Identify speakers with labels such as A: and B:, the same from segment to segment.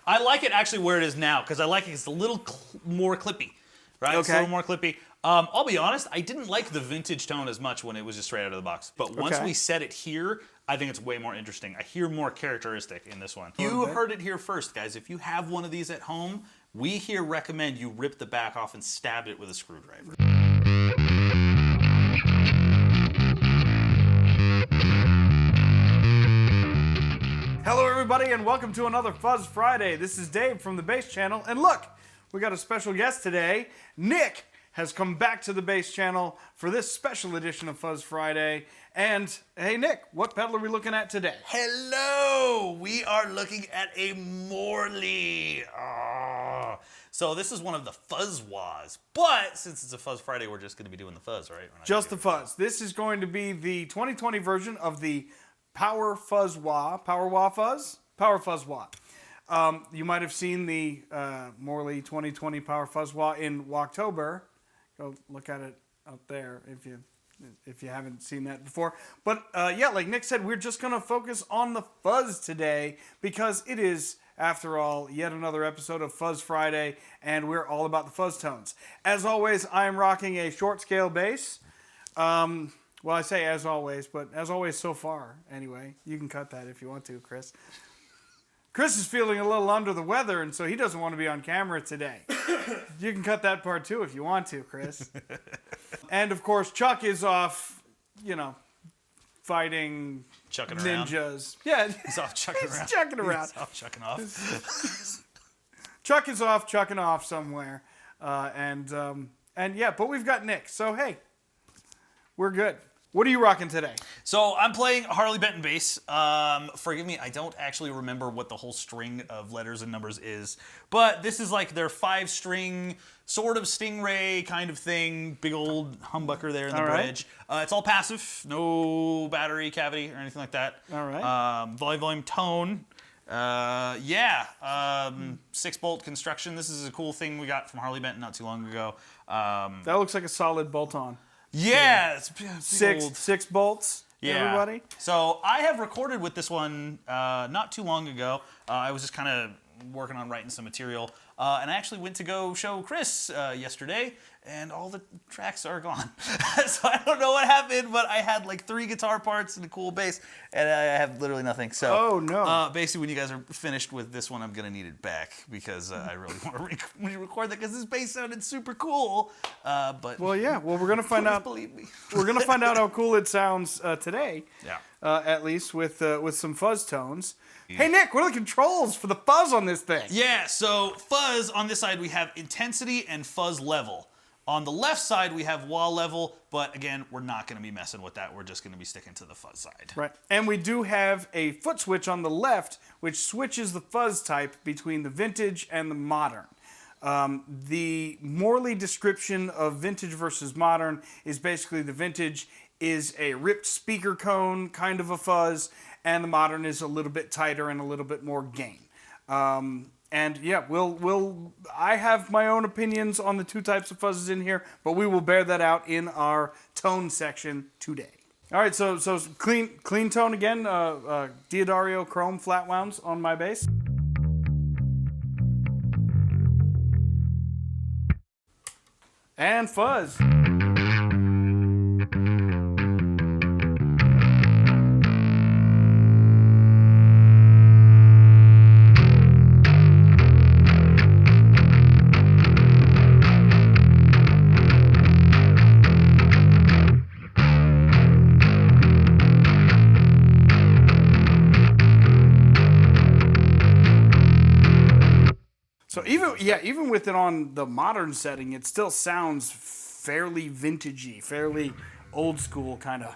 A: I like it actually where it is now because I like it. It's a little more clippy, right?
B: Okay.
A: It's a little more clippy. I'll be honest, I didn't like the vintage tone as much when it was just straight out of the box. But once we set it here, I think it's way more interesting. I hear more characteristic in this one. You heard it here first, guys. If you have one of these at home, we here recommend you rip the back off and stab it with a screwdriver.
B: Hello everybody and welcome to another Fuzz Friday. This is Dave from the Bass Channel, and look, we got a special guest today. Nick has come back to the Bass Channel for this special edition of Fuzz Friday. And hey Nick, what pedal are we looking at today?
A: Hello! We are looking at a Morley. So this is one of the Fuzz Wahs, but since it's a Fuzz Friday, we're just going to be doing the Fuzz, right?
B: Just the Fuzz. This is going to be the 2020 version of the Power Fuzz Wah. Power Wah Fuzz? Power Fuzz Wah. You might have seen the Morley 2020 Power Fuzz Wah in Wahctober. Go look at it up there if you haven't seen that before. But yeah, like Nick said, we're just going to focus on the Fuzz today because it is, after all, yet another episode of Fuzz Friday, and we're all about the fuzz tones. As always, I am rocking a short scale bass. Well, I say as always, but as always so far, anyway. You can cut that if you want to, Chris. Chris is feeling a little under the weather, and so he doesn't want to be on camera today. You can cut that part too if you want to, Chris. And of course, Chuck is off, you know, fighting
A: chucking
B: ninjas.
A: Around.
B: Yeah,
A: he's off chucking around.
B: Chucking around.
A: He's off chucking off.
B: Chuck is off chucking off somewhere, and yeah, but we've got Nick, so hey, we're good. What are you rocking today?
A: So I'm playing Harley Benton bass. Forgive me, I don't actually remember what the whole string of letters and numbers is, but this is like their 5-string sort of Stingray kind of thing. Big old humbucker there in the bridge. It's all passive, no battery cavity or anything like that.
B: All right.
A: Volume tone. 6-bolt construction. This is a cool thing we got from Harley Benton not too long ago.
B: That looks like a solid bolt-on.
A: Yeah, it's
B: six bolts. Yeah. Everybody.
A: So I have recorded with this one not too long ago. I was just kind of working on writing some material, and I actually went to go show Chris yesterday, and all the tracks are gone. So I don't know what happened, but I had like 3 guitar parts and a cool bass, and I have literally nothing. So
B: oh no.
A: Basically, when you guys are finished with this one, I'm gonna need it back because I really want to re-record that because this bass sounded super cool. But
B: well, yeah. Well, we're gonna find out.
A: Believe me.
B: We're gonna find out how cool it sounds today.
A: Yeah.
B: At least with some fuzz tones. Hey Nick, what are the controls for the fuzz on this thing?
A: Yeah, so fuzz on this side we have intensity and fuzz level. On the left side we have wah level, but again, we're not going to be messing with that. We're just going to be sticking to the fuzz side.
B: Right. And we do have a foot switch on the left, which switches the fuzz type between the vintage and the modern. The Morley description of vintage versus modern is basically the vintage is a ripped speaker cone kind of a fuzz, and the modern is a little bit tighter and a little bit more gain. And yeah, I have my own opinions on the 2 types of fuzzes in here, but we will bear that out in our tone section today. All right, so clean tone again, Diodario Chrome flat wounds on my bass. And fuzz. So even with it on the modern setting, it still sounds fairly vintagey, fairly old school kind of.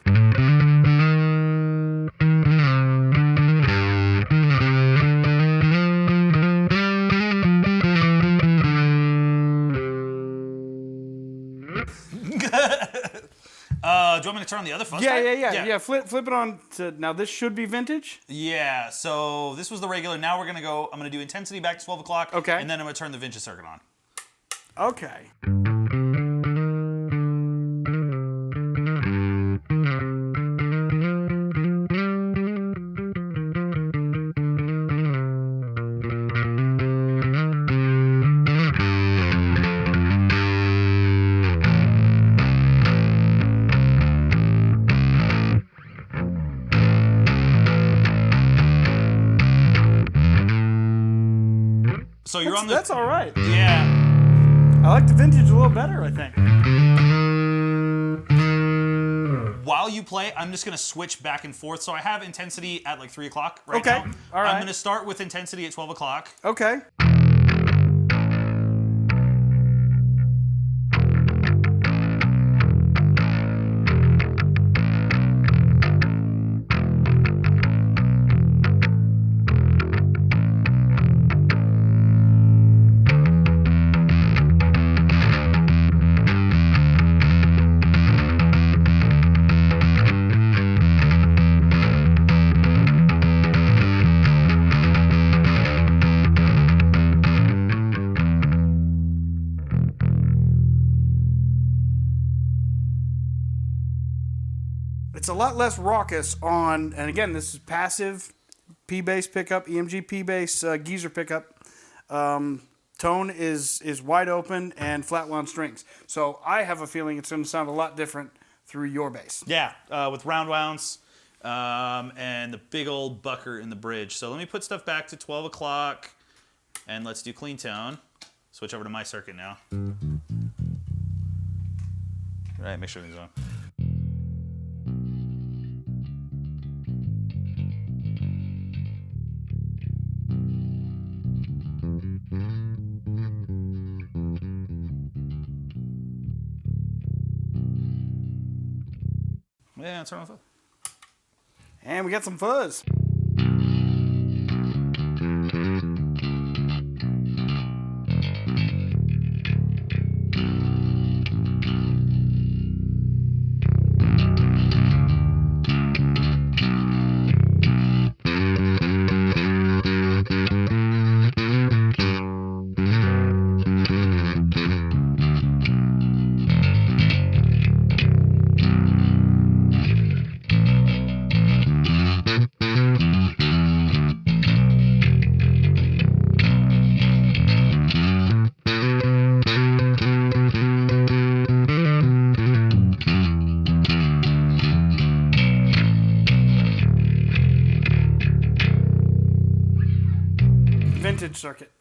A: Do you want me to turn on the other fuzz?
B: Yeah. Flip it on to, now this should be vintage?
A: Yeah, so this was the regular. Now we're going to go, I'm going to do intensity back to 12 o'clock.
B: Okay.
A: And then I'm going to turn the vintage circuit on.
B: Okay.
A: So you're on the...
B: That's all right.
A: Yeah.
B: I like the vintage a little better, I think.
A: While you play, I'm just going to switch back and forth. So I have intensity at like 3 o'clock right
B: Okay.
A: now.
B: All right.
A: I'm going to start with intensity at 12 o'clock.
B: Okay. It's a lot less raucous on, and again, this is passive P-bass pickup, EMG P-bass geezer pickup. Tone is wide open and flat wound strings. So I have a feeling it's going to sound a lot different through your bass.
A: Yeah, with round wounds and the big old bucker in the bridge. So let me put stuff back to 12 o'clock and let's do clean tone. Switch over to my circuit now. Right, make sure everything's on. Yeah, turn off.
B: And we got some fuzz. Vintage circuit.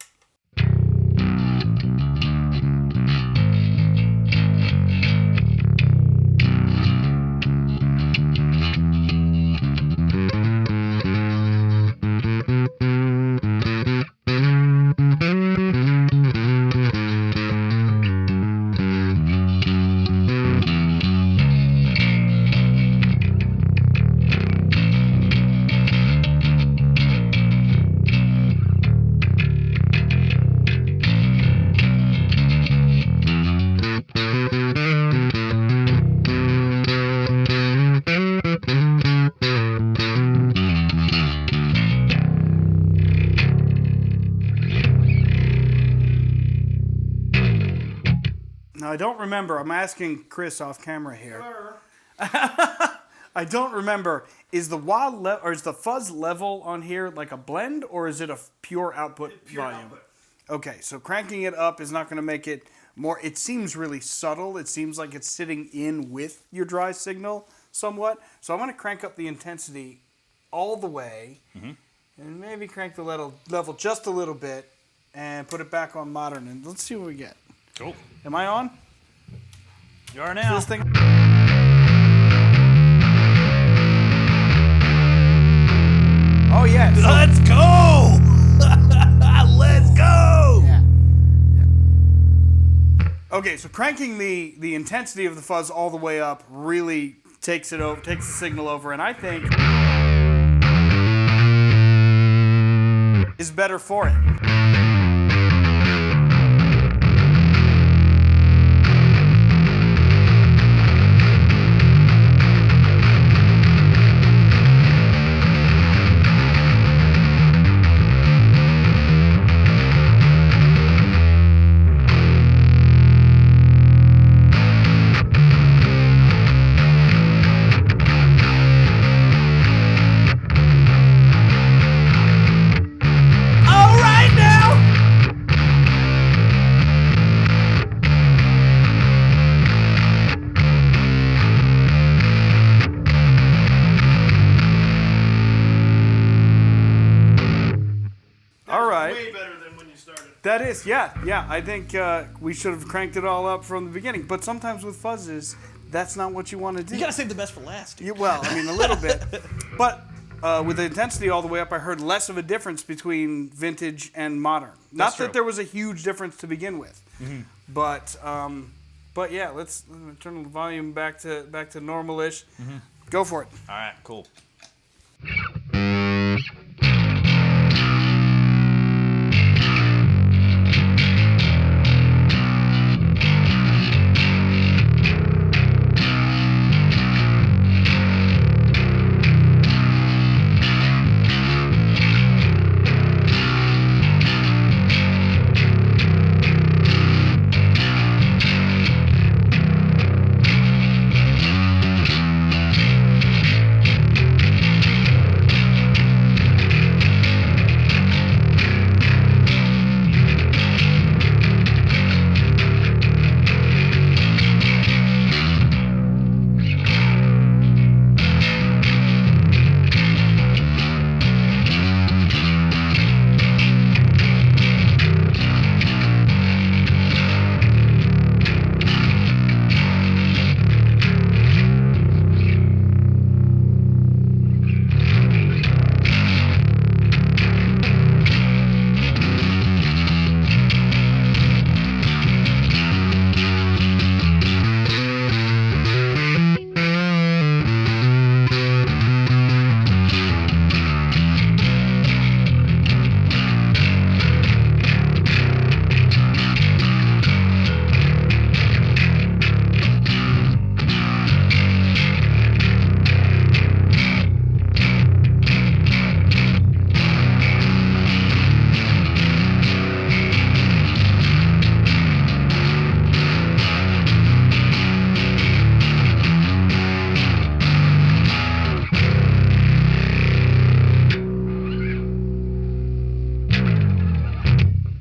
B: Now, I don't remember. I'm asking Chris off camera here. I don't remember. Is the wah or is the fuzz level on here like a blend, or is it a pure output volume?
A: Output.
B: Okay, so cranking it up is not going to make it more. It seems really subtle. It seems like it's sitting in with your dry signal somewhat. So I'm going to crank up the intensity all the way, and maybe crank the level just a little bit, and put it back on modern. And let's see what we get.
A: Cool.
B: Am I on?
A: You are now.
B: This thing. Oh yes.
A: Let's go! Let's go!
B: Yeah. Okay, so cranking the intensity of the fuzz all the way up really takes the signal over, and I think is better for it. All right now. right.
C: Way better than when you started.
B: That is, yeah. I think we should have cranked it all up from the beginning. But sometimes with fuzzes, that's not what you want to do.
A: You gotta save the best for last. Dude.
B: Well, I mean, a little bit. But with the intensity all the way up, I heard less of a difference between vintage and modern. Not
A: true.
B: that there was a huge difference to begin with. But yeah, let's turn the volume back to normal-ish. Go for it.
A: All right, cool.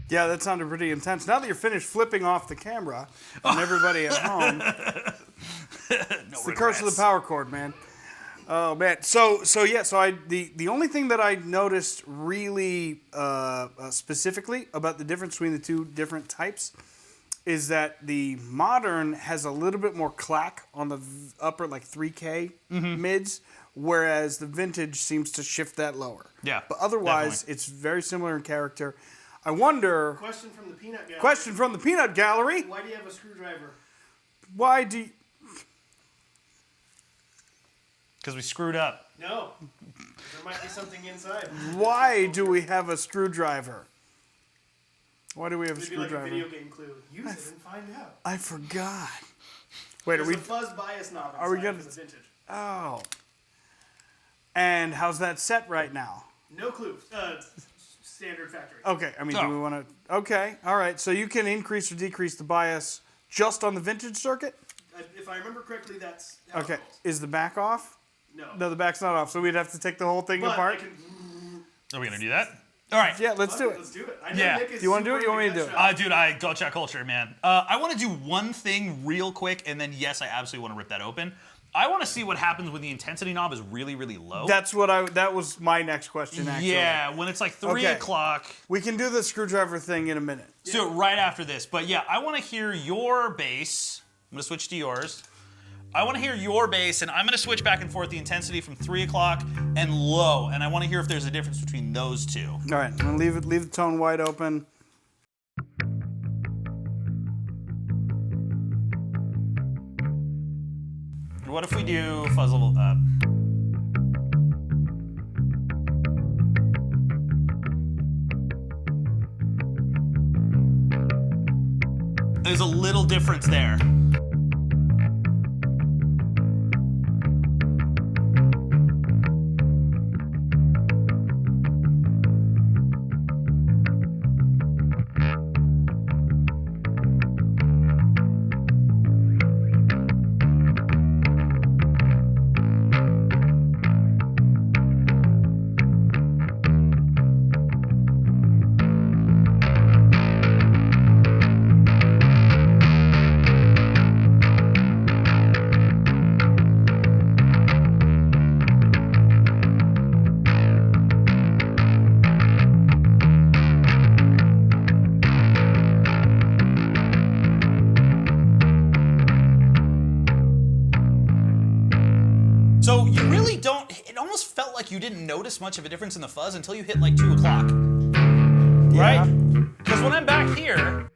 B: Yeah, that sounded pretty intense. Now that you're finished flipping off the camera on everybody at home, it's the curse of the power cord, man. Oh man. So the only thing that I noticed really specifically about the difference between the two different types is that the modern has a little bit more clack on the upper, like 3K mids, whereas the vintage seems to shift that lower.
A: Yeah,
B: But otherwise,
A: definitely.
B: it's very similar in character. I wonder.
C: Question from the peanut gallery.
B: Question from the peanut gallery.
C: Why do you have a screwdriver?
B: Why do you,
A: Because we screwed up.
C: No. There might be something inside.
B: why do we have a screwdriver? Why do we have a
C: Maybe like a
B: screwdriver?
C: video game clue. Use it and find out.
B: I forgot. Wait,
C: There's
B: are we?
C: a fuzz bias knob
B: are we
C: inside
B: gonna-
C: for the vintage.
B: Oh. And how's that set right now?
C: No clue. Standard factory.
B: Okay, I mean, do
A: Oh.
B: we want to? Okay, all right. So you can increase or decrease the bias just on the vintage circuit.
C: If I remember correctly, that's how
B: Okay,
C: it rolls.
B: is the back off?
C: No.
B: No, the back's not off. So we'd have to take the whole thing
C: But
B: apart.
C: I can.
A: Are we gonna do that? All right.
B: Yeah, let's do it.
C: Let's do it. I know
A: Yeah.
C: Nick is
B: You wanna do it?
C: super
B: You want me to
C: into
B: do it?
C: that shot.
A: Dude, I go chat culture, man. I want to do one thing real quick, and then yes, I absolutely want to rip that open. I want to see what happens when the intensity knob is really, really low.
B: That was my next question. Actually,
A: Yeah, when it's like 3
B: Okay.
A: o'clock.
B: we can do the screwdriver thing in a minute.
A: So right after this, but yeah, I want to hear your bass. I'm gonna switch to yours. I want to hear your bass, and I'm gonna switch back and forth the intensity from 3 o'clock and low, and I want to hear if there's a difference between those two.
B: All right, I'm gonna leave the tone wide open.
A: What if we do fuzz level up? There's a little difference there. like you didn't notice much of a difference in the fuzz until you hit like 2 o'clock.
B: Yeah.
A: Right? Because when I'm back here,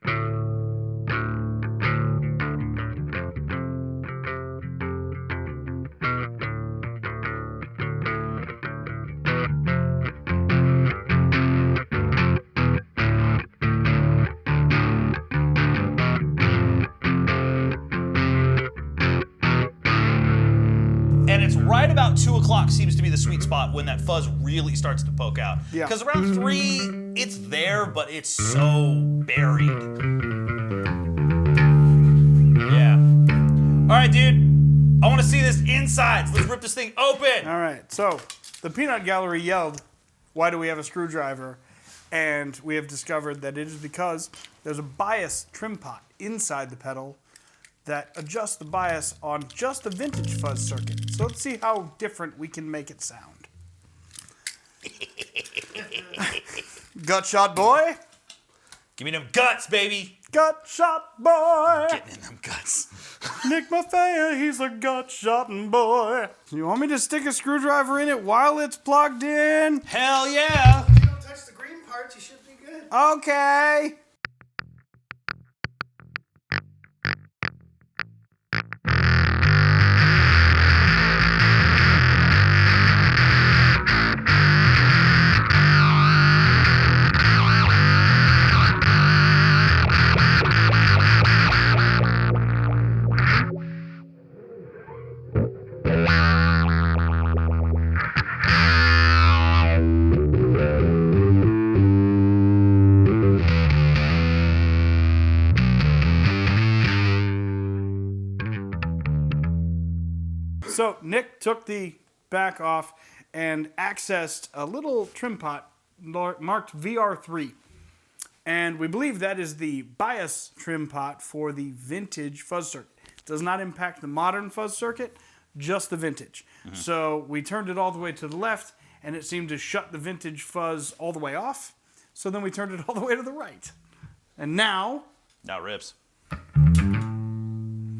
A: and it's right about 2 o'clock seems to be the sweet spot when that fuzz really starts to poke out.
B: Yeah.
A: Because around 3, it's there, but it's so buried. Yeah. All right, dude. I want to see this insides. Let's rip this thing open.
B: All right, so the Peanut Gallery yelled, "Why do we have a screwdriver?" And we have discovered that it is because there's a bias trim pot inside the pedal that adjusts the bias on just the vintage fuzz circuit. So let's see how different we can make it sound. Gut shot boy.
A: Give me them guts, baby.
B: Gut shot boy.
A: Getting in them guts.
B: Nick Maffei, he's a gut shotting boy. You want me to stick a screwdriver in it while it's plugged in?
A: Hell yeah.
C: If you don't touch the green parts, you should be good.
B: Okay. So Nick took the back off and accessed a little trim pot marked VR3. And we believe that is the bias trim pot for the vintage fuzz circuit. It does not impact the modern fuzz circuit, just the vintage. So we turned it all the way to the left, and it seemed to shut the vintage fuzz all the way off. So then we turned it all the way to the right. And now...
A: Now it rips.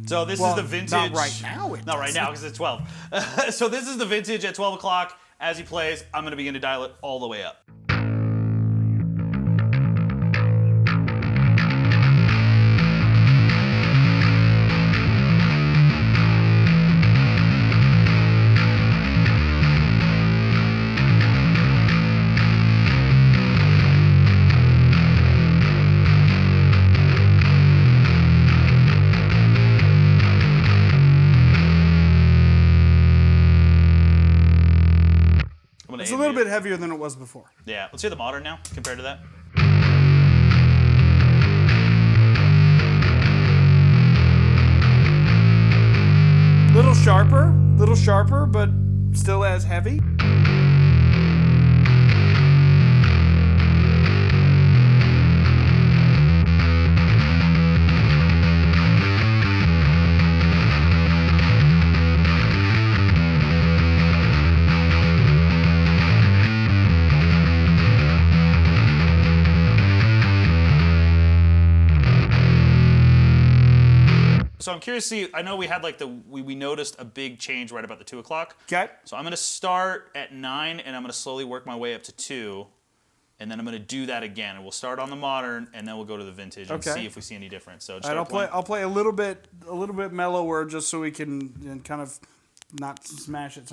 A: So this
B: Well,
A: is the vintage.
B: not right now, it
A: Not right
B: doesn't.
A: now because it's 12. So this is the vintage at 12 o'clock. As he plays, I'm going to begin to dial it all the way up.
B: It's a little bit heavier than it was before.
A: Yeah, let's hear the modern now compared to that.
B: Little sharper, but still as heavy.
A: So I'm curious to see, I know we had like we noticed a big change right about the 2 o'clock.
B: Okay.
A: So I'm going to start at 9 and I'm going to slowly work my way up to 2. And then I'm going to do that again. And we'll start on the modern and then we'll go to the vintage and
B: Okay.
A: see if we see any difference. So
B: All right, I'll play a little bit mellower just so we can kind of not smash it.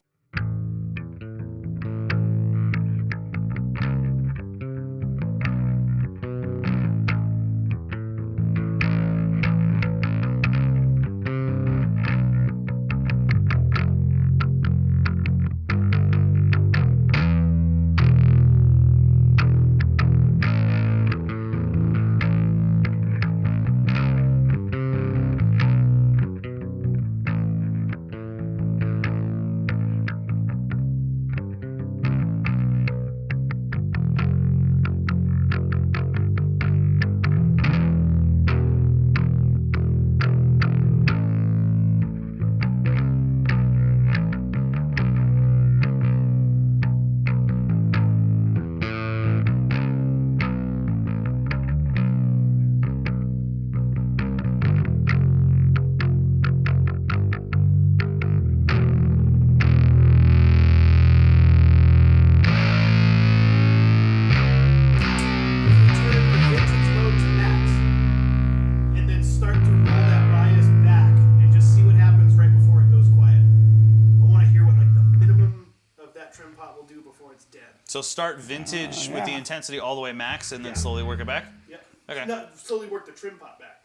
A: So start vintage with the
B: yeah.
A: intensity all the way max, and then slowly work it back.
C: Yep.
A: Okay.
C: No, slowly work the trim pot back.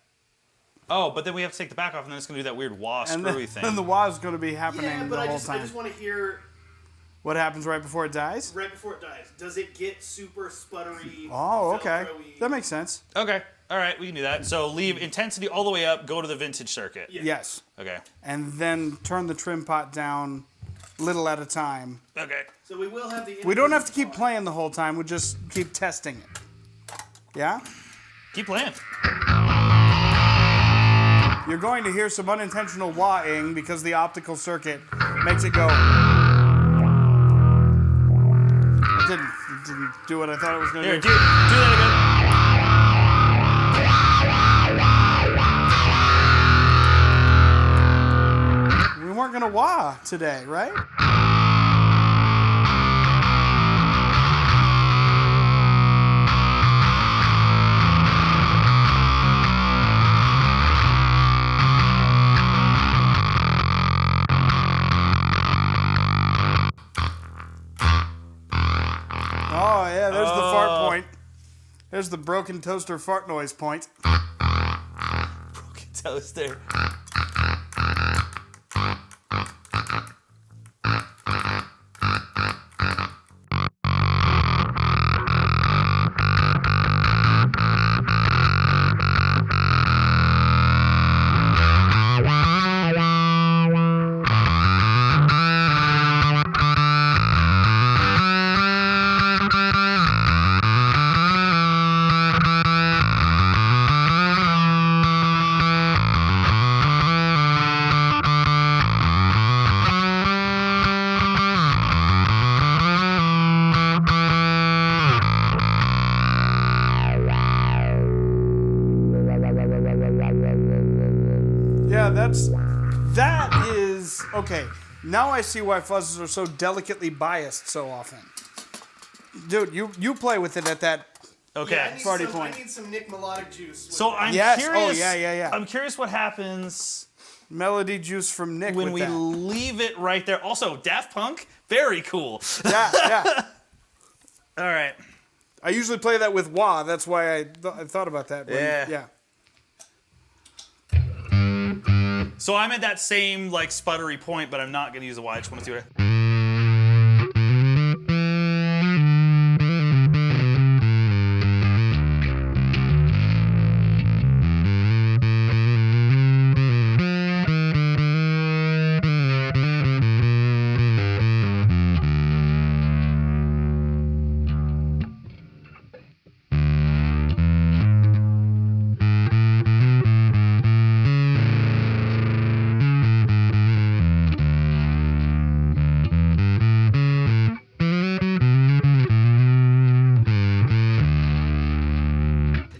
A: Oh, but then we have to take the back off, and then it's gonna do that weird wah
B: And
A: screwy
B: then,
A: thing.
B: then the wah is going to be happening
C: Yeah,
B: the
C: but I
B: whole
C: just
B: time.
C: want to hear
B: What happens right before it dies?
C: right before it dies. Does it get super sputtery?
B: Oh, okay.
C: Velcro-y?
B: That makes sense.
A: Okay. All right, we can do that. So leave intensity all the way up. Go to the vintage circuit.
C: Yeah.
B: Yes.
A: Okay.
B: And then turn the trim pot down little at a time.
A: Okay.
C: So we will have the.
B: We don't have to keep playing the whole time. We just keep testing it. Yeah?
A: Keep playing.
B: You're going to hear some unintentional wah-ing because the optical circuit makes it go. It didn't do what I thought it was going to
A: Here,
B: do.
A: do that again.
B: We weren't going to wah today, right? Oh, yeah, there's the fart point. There's the broken toaster fart noise point.
A: Broken toaster.
B: Yeah, that is okay. Now I see why fuzzes are so delicately biased so often. Dude, you play with it at that.
A: Okay.
C: Yeah, I need
B: Party
C: some,
B: point.
C: I need some Nick Melodic juice. with
A: So
C: that.
A: I'm
B: Yes.
A: curious.
B: Oh, yeah.
A: I'm curious what happens
B: Melody juice from Nick
A: when
B: with
A: we
B: that.
A: leave it right there. Also, Daft Punk, very cool.
B: Yeah.
A: All right.
B: I usually play that with wah. That's why I thought about that.
A: Yeah. So I'm at that same like sputtery point, but I'm not gonna use a wah. I just want to see what.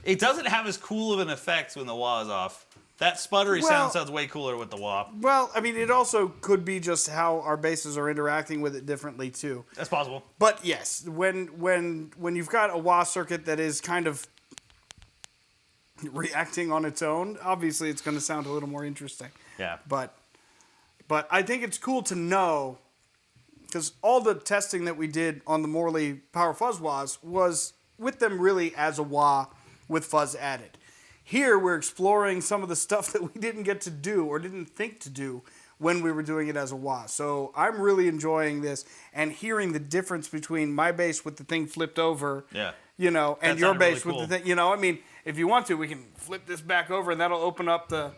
A: It doesn't have as cool of an effect when the wah is off. That sputtery sound sounds way cooler with the wah.
B: Well, I mean, it also could be just how our bases are interacting with it differently too.
A: That's possible.
B: But yes, when you've got a wah circuit that is kind of reacting on its own, obviously it's going to sound a little more interesting.
A: Yeah.
B: But I think it's cool to know, because all the testing that we did on the Morley Power Fuzz Wahs was with them really as a wah with fuzz added. Here we're exploring some of the stuff that we didn't get to do or didn't think to do when we were doing it as a wah. So I'm really enjoying this and hearing the difference between my bass with the thing flipped over,
A: Yeah.
B: and
A: That
B: your
A: sounded
B: bass
A: really
B: with the thing, I mean, if you want to, we can flip this back over and that'll open up the...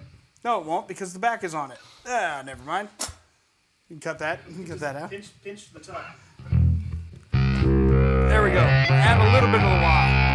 B: No, it won't, because the back is on it. Never mind. You can cut that. You can cut that out.
C: Pinch the top.
B: There we go. Add a little bit of the wah.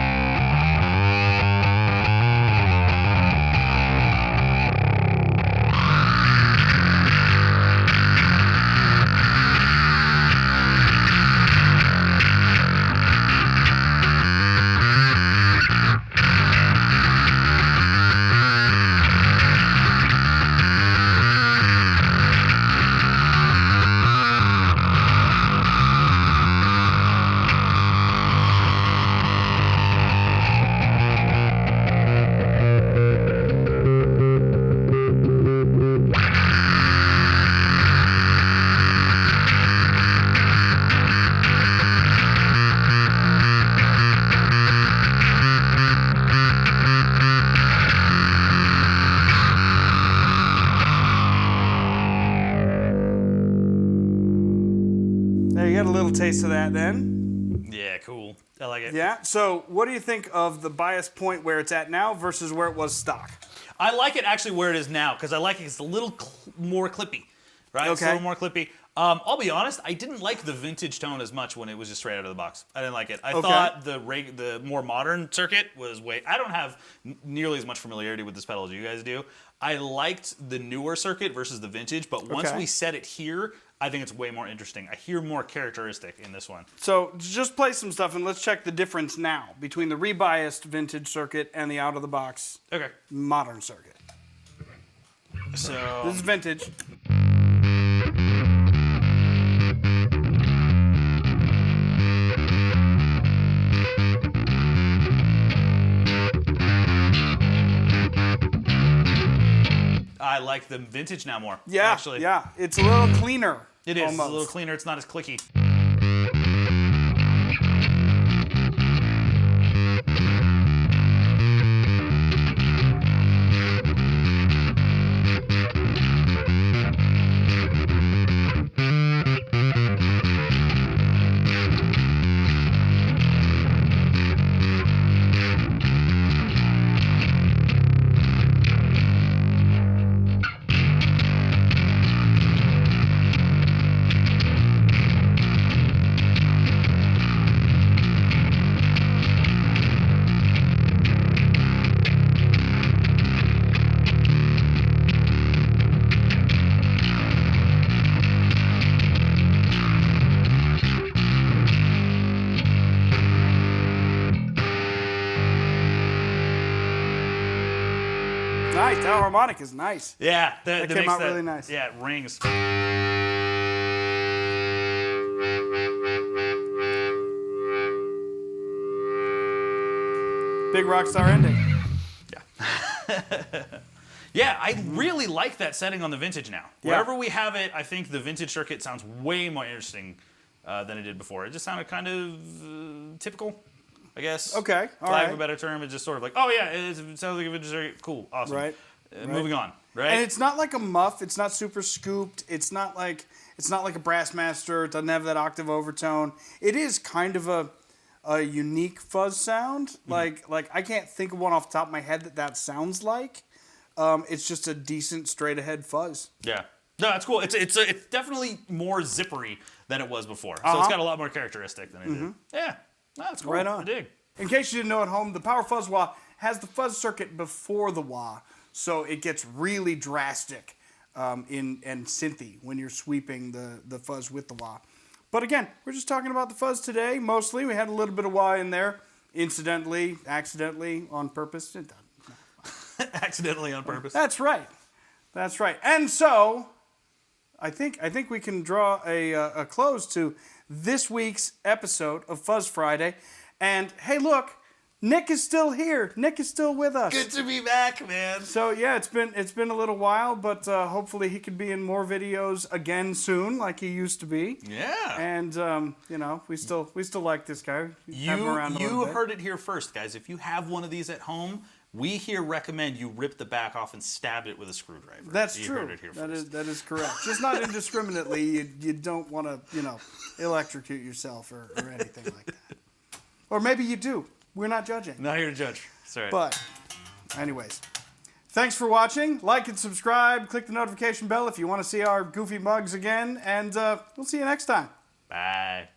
B: taste of that then.
A: Yeah, cool. I like it.
B: Yeah. So, what do you think of the bias point where it's at now versus where it was stock?
A: I like it actually where it is now because I like it. It's a little more clippy, right? It's a
B: Okay.
A: little more clippy. I'll be honest. I didn't like the vintage tone as much when it was just straight out of the box. I didn't like it. I thought the more modern circuit was way. I don't have nearly as much familiarity with this pedal as you guys do. I liked the newer circuit versus the vintage, but once we set it here, I think it's way more interesting. I hear more characteristic in this one.
B: So, just play some stuff and let's check the difference now between the rebiased vintage circuit and the out of the box
A: Okay.
B: modern circuit.
A: So
B: This is vintage.
A: I like the vintage now more.
B: Yeah,
A: actually.
B: yeah. It's a little cleaner.
A: It is. It's
B: almost.
A: a little cleaner. It's not as clicky.
B: Nice. That harmonic is nice.
A: Yeah,
B: That came out really nice.
A: Yeah, it rings.
B: Big rockstar ending.
A: Yeah, I really like that setting on the vintage now.
B: Yeah.
A: Wherever we have it, I think the vintage circuit sounds way more interesting than it did before. It just sounded kind of typical, I guess.
B: Okay, all
A: Lack of
B: right.
A: a better term, it's just sort of like, oh yeah, it sounds like a vintage circuit. Cool, awesome.
B: Right.
A: Moving on. Right.
B: And it's not like a muff. It's not super scooped. It's not like a Brassmaster. It doesn't have that octave overtone. It is kind of a unique fuzz sound. Like I can't think of one off the top of my head that sounds like. It's just a decent straight ahead fuzz.
A: Yeah. No, that's cool. It's definitely more zippery than it was before. So it's got a lot more characteristic than it did. Yeah. No, that's cool.
B: Right on.
A: I dig.
B: In case you didn't know at home, the Power Fuzz Wah has the fuzz circuit before the wah, so it gets really drastic and synthy when you're sweeping the fuzz with the wah. But again, we're just talking about the fuzz today, mostly. We had a little bit of wah in there, incidentally, accidentally, on purpose.
A: Accidentally on purpose.
B: That's right. That's right. And so, I think we can draw a close to this week's episode of Fuzz Friday. And hey, look, Nick is still here. Nick is still with us.
A: Good to be back, man.
B: So yeah, it's been a little while, but hopefully he could be in more videos again soon, like he used to be.
A: Yeah.
B: And we still like this guy. Have him around a little
A: You
B: bit.
A: heard it here first, guys. If you have one of these at home, we here recommend you rip the back off and stab it with a screwdriver.
B: That's
A: you
B: true.
A: Heard it here first.
B: That is correct. Just not indiscriminately. You don't want to electrocute yourself or anything like that. Or maybe you do. We're not judging.
A: Not here to judge. Sorry.
B: But, anyways, thanks for watching. Like and subscribe. Click the notification bell if you want to see our goofy mugs again. And we'll see you next time.
A: Bye.